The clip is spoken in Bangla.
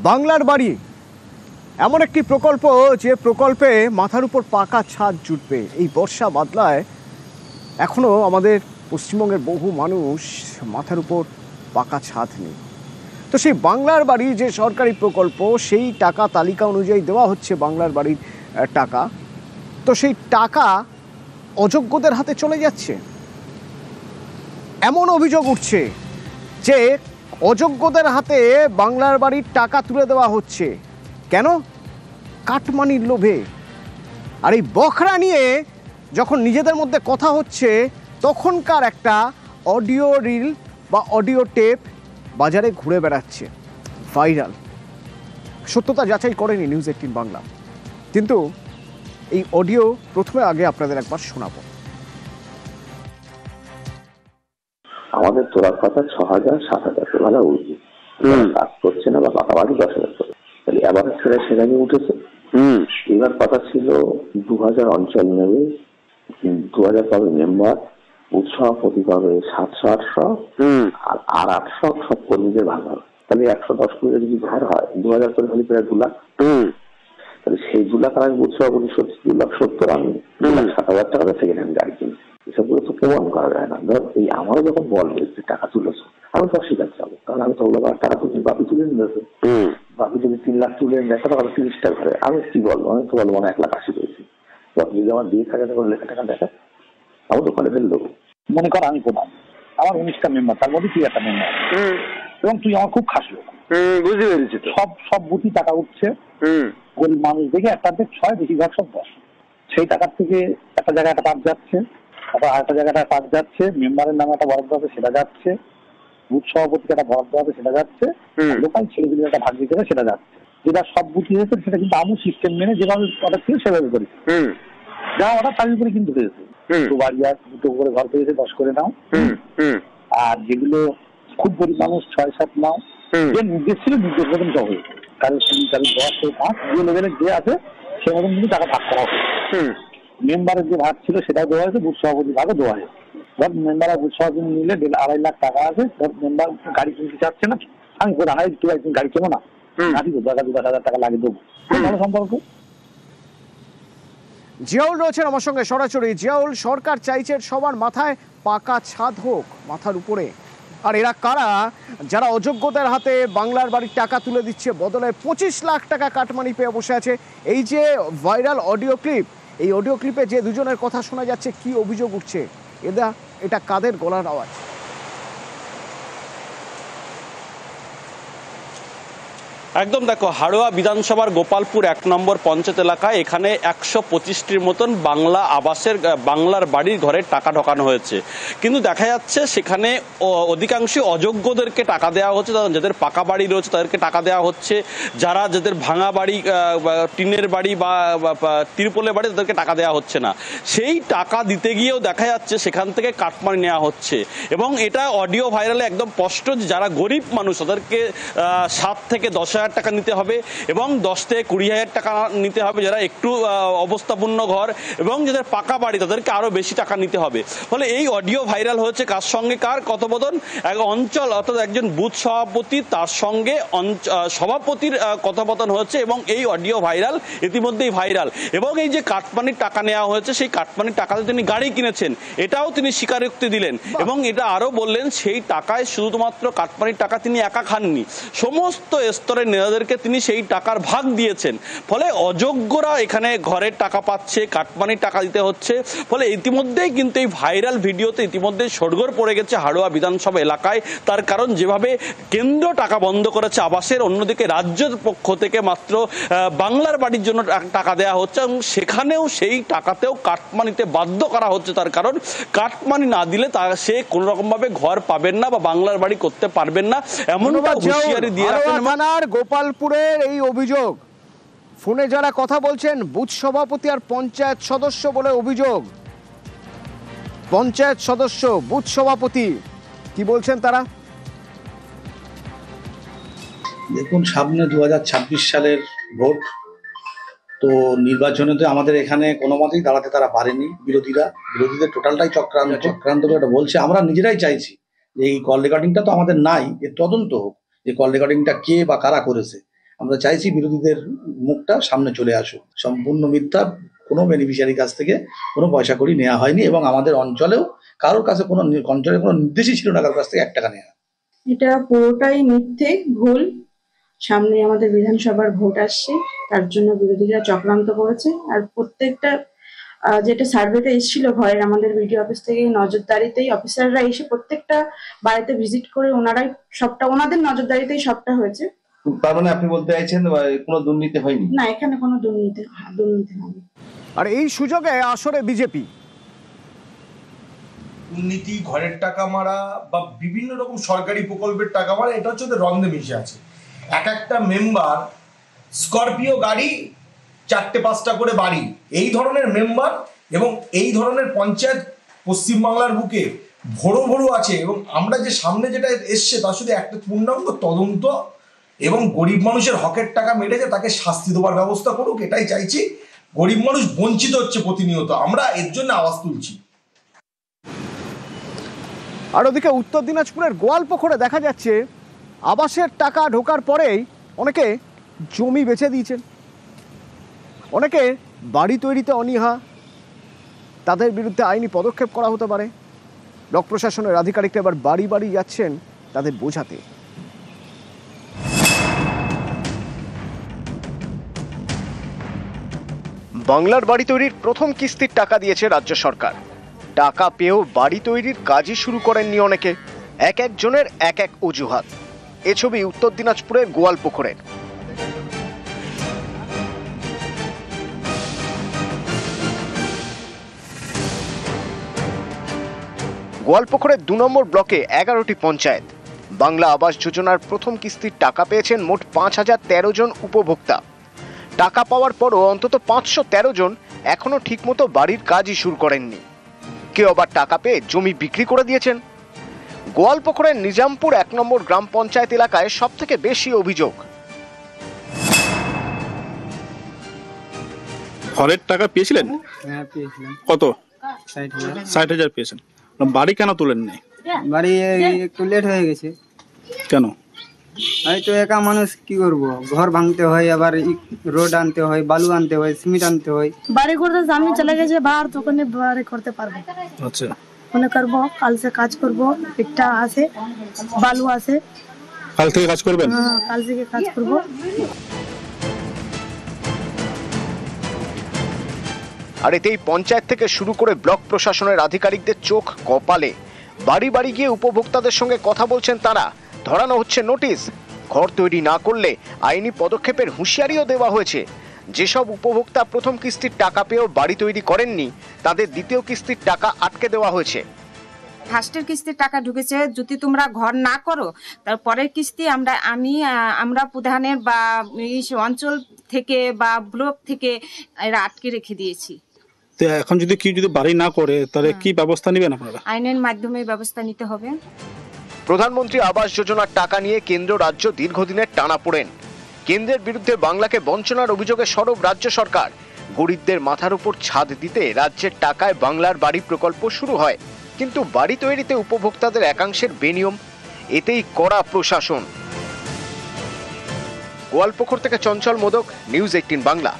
বাংলার বাড়ি এমন একটি প্রকল্প যে প্রকল্পে মাথার উপর পাকা ছাদ জুটবে। এই বর্ষা বাদলায় এখনো আমাদের পশ্চিমবঙ্গের বহু মানুষ মাথার উপর পাকা ছাদ নেই। তো সেই বাংলার বাড়ি যে সরকারি প্রকল্প, সেই টাকা তালিকা অনুযায়ী দেওয়া হচ্ছে বাংলার বাড়ির টাকা। তো সেই টাকা অযোগ্যদের হাতে চলে যাচ্ছে, এমন অভিযোগ উঠছে যে অযোগ্যদের হাতে বাংলার বাড়ির টাকা তুলে দেওয়া হচ্ছে। কেন? কাটমানির লোভে। আর এই বখরা নিয়ে যখন নিজেদের মধ্যে কথা হচ্ছে, তখনকার একটা অডিও রিল বা অডিও টেপ বাজারে ঘুরে বেড়াচ্ছে, ভাইরাল। সত্যতা যাচাই করেনি নিউজ 18 বাংলা, কিন্তু এই অডিও প্রথমে আগে আপনাদের একবার শোনাবো। আমাদের তোলার কথা 6,000 7,000 টাকা উঠবে, কাজ করছে না বা পাকাবাড়ি 10,000 করে, তাহলে আবার সেখানে উঠেছে। এবার কথা ছিল 2,000 অঞ্চল নেবে, 2,000 পাবে মেম্বার, উৎসভাপতি পাবে 700-800, আর 800 সব কর্মীদের ভাগ হবে। তাহলে 110 কোটি যদি ঘর হয়, 2,000 করে হলে প্রায় 2 লাখ। তাহলে সেই 2 লাখ আমি উৎসভাপতি 2,70,000, আমি 2,07,000 টাকা সেকেন্ড হ্যান্ড গাড়ি কিনছি। এসবগুলো তো প্রমাণ করা যায় না। ধর এই আমারও যখন বলবে যে টাকা তুলেছো, আমি তো অস্বীকার যাবো, কারণ আমি তো টাকা তুলি, বাপি তুলে নিয়েছে। বাপি যদি 3 লাখ তুলে নেয়, টাকা 30টা ঘরে, আমি কি বলবো? আমি তো বলবো না 1,80,000 পেয়েছি। বাপি যদি আমার 2,000 টাকা লেখা টাকা দেখে, আমি তো ওখানে ফেলে দেবো। মনে কর আমি প্রধান, আমার 19টা মেম্বার, তার মধ্যে তুই একটা মেম্বার, এবং তুই আমার খুব খাস লোক। বুঝতে পেরেছি। তো সব বুথি টাকা উঠছে, গরিব মানুষ দেখে একটা 6, বেশিরভাগ সব 10। সেই টাকার থেকে একটা জায়গায় একটা পাঠ যাচ্ছে, আবার আরেকটা জায়গাটা পাঠ যাচ্ছে, মেম্বারের নামে একটা বরাদ্দ হবে সেটা যাচ্ছে, বুথ সভাপতিকে একটা বরাদ্দ হবে সেটা যাচ্ছে, লোকাল ছেলেগুলি একটা ভাগ দিতে হবে সেটা যাচ্ছে। যেটা সব বুথি হয়েছে সেটা কিন্তু আমি সিস্টেম মেনে যেভাবে অর্ডার ছিল সেভাবে করি, যা অর্ডার তাদের করে কিন্তু হয়েছে। তো বাড়ি আর 2টো করে ঘর পেয়েছে, 10 করে নাও। আর যেগুলো খুব গরিব মানুষ 6-7 নাও, যে নির্দেশ ছিল নির্দেশ মতন সব হয়েছে। কারণ 10-5 যে লেভেলের যে আছে সে মতন কিন্তু টাকা ভাগ করা হয়েছে। মেম্বারের যে ভাগ ছিল সেটাও দেওয়া হয়েছে, বুথ সভাপতি ভাগও দেওয়া হয়েছে। ধর মেম্বার আর বুথ সভাপতি মিলে 2.5 লাখ টাকা আছে। ধর মেম্বার গাড়ি কিনতে চাচ্ছে না, আমি তুই একদিন গাড়ি কেনো না, আমি 2,000 টাকা লাগে দেবো, ভালো সম্পর্ক। জিয়াউল রয়েছেন আমার সঙ্গে সরাসরি। জিয়াউল, সরকার চাইছে সবার মাথায় পাকা ছাদ হোক, মাথার উপরে। আর এরা কারা যারা অযোগ্যদের হাতে বাংলার বাড়ির টাকা তুলে দিচ্ছে, বদলে 25 লাখ টাকা কাটমানি পেয়ে বসে আছে? এই যে ভাইরাল অডিও ক্লিপ, এই অডিও ক্লিপে যে দুজনের কথা শোনা যাচ্ছে, কি অভিযোগ উঠছে? এটা কাদের গলার আওয়াজ? একদম দেখো, হাড়োয়া বিধানসভার গোপালপুর 1 নম্বর পঞ্চায়েত এলাকায় এখানে 125টির মতন বাংলা আবাসের বাংলার বাড়ির ঘরে টাকা ঢোকানো হয়েছে। কিন্তু দেখা যাচ্ছে সেখানে অধিকাংশ অযোগ্যদেরকে টাকা দেওয়া হচ্ছে, যাদের পাকা বাড়ি রয়েছে তাদেরকে টাকা দেওয়া হচ্ছে, যাদের ভাঙা বাড়ি, টিনের বাড়ি বা তিরপলের বাড়ি, তাদেরকে টাকা দেওয়া হচ্ছে না। সেই টাকা দিতে গিয়েও দেখা যাচ্ছে সেখান থেকে কাটমানি নেওয়া হচ্ছে। এবং এটা অডিও ভাইরালে একদম স্পষ্ট যে যারা গরিব মানুষ তাদেরকে 7 থেকে 10,000 টাকা নিতে হবে, এবং 10 থেকে 20,000 টাকা নিতে হবে যারা একটু অবস্থাপূর্ণ ঘর, এবং যাদের পাকা বাড়ি তাদেরকে আরো বেশি টাকা নিতে হবে। ফলে এই অডিও ভাইরাল হয়েছে কার সঙ্গে কার কথোপকথন? এক অঞ্চল, অর্থাৎ একজন বুথ সভাপতি, তার সঙ্গে সভাপতির কথোপকথন হচ্ছে, এবং এই অডিও ভাইরাল, ইতিমধ্যেই ভাইরাল। এবং এই যে কাটমানির টাকা নেওয়া হয়েছে, সেই কাটমানির টাকাতে তিনি গাড়ি কিনেছেন, এটাও তিনি স্বীকারোক্তি দিলেন। এবং এটা আরো বললেন সেই টাকায় শুধুমাত্র কাটমানির টাকা তিনি একা খাননি, সমস্ত স্তরের নেতাদেরকে তিনি সেই টাকার ভাগ দিয়েছেন। ফলে অযোগ্যরা এখানে ঘরের টাকা পাচ্ছে, কাটমানির টাকা দিতে হচ্ছে। ফলে ইতিমধ্যেই কিন্তু এই ভাইরাল ভিডিওতে ইতিমধ্যেই সরগোর পড়ে গেছে হাড়োয়া বিধানসভা এলাকায়। তার কারণ যেভাবে কেন্দ্র টাকা বন্ধ করেছে আবাসের, অন্যদিকে রাজ্যের পক্ষ থেকে মাত্র বাংলার বাড়ির জন্য টাকা দেওয়া হচ্ছে, এবং সেখানেও সেই টাকাতেও কাটমানিতে বাধ্য করা হচ্ছে। তার কারণ কাটমানি না দিলে সে কোনো রকম ভাবে ঘর পাবেন না বা বাংলার বাড়ি করতে পারবেন না, এমনটা হুঁশিয়ারি দিয়ে রাখেন। গোপালপুরের এই অভিযোগ, ফোনে যারা কথা বলছেন বুথ সভাপতি আর পঞ্চায়েত সদস্য বলে অভিযোগ। পঞ্চায়েত সদস্য, বুথ সভাপতি, কি বলছেন তারা? দেখুন, সামনে 2026 সালের ভোট, তো নির্বাচনে তো আমাদের এখানে কোনো মতেই দাঁড়াতে তারা পারেনি। বিরোধীদের টোটালটাই চক্রান্ত করে বলছে। আমরা নিজেরাই চাইছি যে এই কল রেকর্ডিংটা তো আমাদের নাই, এর তদন্ত হোক, যে কল রেকর্ডিংটা কে বা কারা করেছে। আমরা চাইছি বিরোধীদের মুখটা সামনে চলে আসুক। সম্পূর্ণ মিথ্যা, কোনো বেনিফিশিয়ারির কাছ থেকে কোনো পয়সা কড়ি নেওয়া হয়নি এবং আমাদের অঞ্চলেও কারোর কাছে কোনো অঞ্চলে কোনো নির্দেশই ছিল না কারোর কাছ থেকে 1 টাকা নেওয়া। এটা পুরোটাই মিথ্যে, ভুল। সামনে আমাদের বিধানসভার ভোট আসছে, তার জন্য বিরোধীরা চক্রান্ত করেছে। আর প্রত্যেকটা যেটা সার্ভেতে এসেছিল ঘরের, আমাদের বিডিও অফিস থেকে নজরদারিতেই অফিসাররা এসে প্রত্যেকটা বাড়িতে ভিজিট করে ওনারাই সবটা, ওনাদের নজরদারিতেই সবটা হয়েছে। তার মানে আপনি বলতে চাইছেন কোনো দুর্নীতি হয়নি? না, এখানে কোনো দুর্নীতি হয়নি। আর এই সুযোগে আসরে বিজেপি দুর্নীতি, ঘরের টাকা মারা বা বিভিন্ন রকম সরকারি প্রকল্পের টাকা মারা, এটা হচ্ছে ওদের রন্ধে মিশে আছে। এক একটা মেম্বার স্করপিও গাড়ি, 4-5টা করে বাড়ি, এই ধরনের মেম্বার এবং এই ধরনের পঞ্চায়েত পশ্চিমবাংলার বুকে ভরো ভরো আছে। এবং আমরা যে সামনে যেটা এসছে তার শুধু একটা পূর্ণাঙ্গ তদন্ত এবং গরিব মানুষের হকের টাকা মেরেছে তাকে শাস্তি দেওয়ার ব্যবস্থা করুক, এটাই চাইছি। গরিব মানুষ বঞ্চিত হচ্ছে প্রতিনিয়ত, আমরা এর জন্য আওয়াজ তুলছি। আর ওদিকে উত্তর দিনাজপুরের গোয়ালপুকুরে দেখা যাচ্ছে আবাসের টাকা ঢোকার পরেই অনেকে জমি বেচে দিয়েছেন, অনেকে বাড়ি তৈরিতে অনীহা, তাদের বিরুদ্ধে আইনি পদক্ষেপ করা হতে পারে। ব্লক প্রশাসনের আধিকারিকরা এবার বাড়ি বাড়ি যাচ্ছেন তাদের বোঝাতে। বাংলার বাড়ি তৈরির প্রথম কিস্তির টাকা দিয়েছে রাজ্য সরকার। টাকা পেয়েও বাড়ি তৈরির কাজই শুরু করেননি অনেকে, এক একজনের এক এক অজুহাত। এ ছবি উত্তর দিনাজপুরের গোয়ালপুকুরের। গোয়ালপুকুরের 2 নম্বর ব্লকে 11টি পঞ্চায়েত বাংলা আবাস যোজনার প্রথম কিস্তির টাকা পেয়েছেন মোট 5013 জন উপভোক্তা। টাকা পাওয়ার পরও অন্তত 513 জন এখনো ঠিকমতো বাড়ির কাজই শুরু করেননি। কেউ আবার টাকা পেয়ে জমি বিক্রি করে দিয়েছেন। গোয়ালপুকুরের নিজামপুর 1 নম্বর গ্রাম পঞ্চায়েত এলাকায় সব থেকে বেশি অভিযোগ। ঘরের টাকা পেয়েছিলেন? হ্যাঁ, পেয়েছিলাম। কত? 60,000। 60,000 পেয়েছেন। বাড়ি কেন তোলেন নাই? বাড়ি একটু লেট হয়ে গেছে। কেন? হয়তো একা মানুষ, কি করব, ঘর ভাঙতে হয়, আবার রোড আনতে হয়, বালু আনতে হয়, সিমেন্ট আনতে হয়। বাড়ি করতে আমি চলে গেছে বাহার, তখন বাড়ি করতে পারবো। আচ্ছা, মনে করবো কাল সে কাজ করবো, একটা আছে বালু আছে। কাল থেকে কাজ করবেন? হ্যাঁ, কাল থেকে কাজ করবো। আর এতেই পঞ্চায়েত থেকে শুরু করে ব্লক প্রশাসনের আধিকারিকদের চোখ কপালে। বাড়ি বাড়ি গিয়ে উপভোক্তাদের সঙ্গে কথা বলছেন তারা। ধরানো হচ্ছে নোটিশ, ঘর তৈরি না করলে আইনি পদক্ষেপের হুঁশিয়ারিও দেওয়া হয়েছে। যেসব উপভোক্তা প্রথম কিস্তির টাকা পেয়েও বাড়ি তৈরি করেননি তাদের দ্বিতীয় কিস্তির টাকা আটকে দেওয়া হয়েছে। ফার্স্টের কিস্তির টাকা ঢুকেছে, যদি তোমরা ঘর না করো তার পরের কিস্তি আমরা প্রধানের বা এই অঞ্চল থেকে বা ব্লক থেকে এরা আটকে রেখে দিয়েছি। তো এখন যদি বাড়ি না করে তাহলে কি ব্যবস্থা নেবেন আপনারা? আইনের মাধ্যমে ব্যবস্থা নিতে হবে। প্রধানমন্ত্রী আবাস যোজনার টাকা নিয়ে কেন্দ্র রাজ্য দীর্ঘদিনের টানাপোড়েন। কেন্দ্রের বিরুদ্ধে বাংলাকে বঞ্চনার অভিযোগে সরব রাজ্য সরকার। গরিবদের মাথার উপর ছাদ দিতে রাজ্যের টাকায় বাংলার বাড়ি প্রকল্প শুরু হয়, কিন্তু বাড়ি তৈরিতে উপভোক্তাদের একাংশের বেনিয়ম। এতেই কড়া প্রশাসন। গোয়ালপুকুর থেকে চঞ্চল মোদক, নিউজ 18 বাংলা।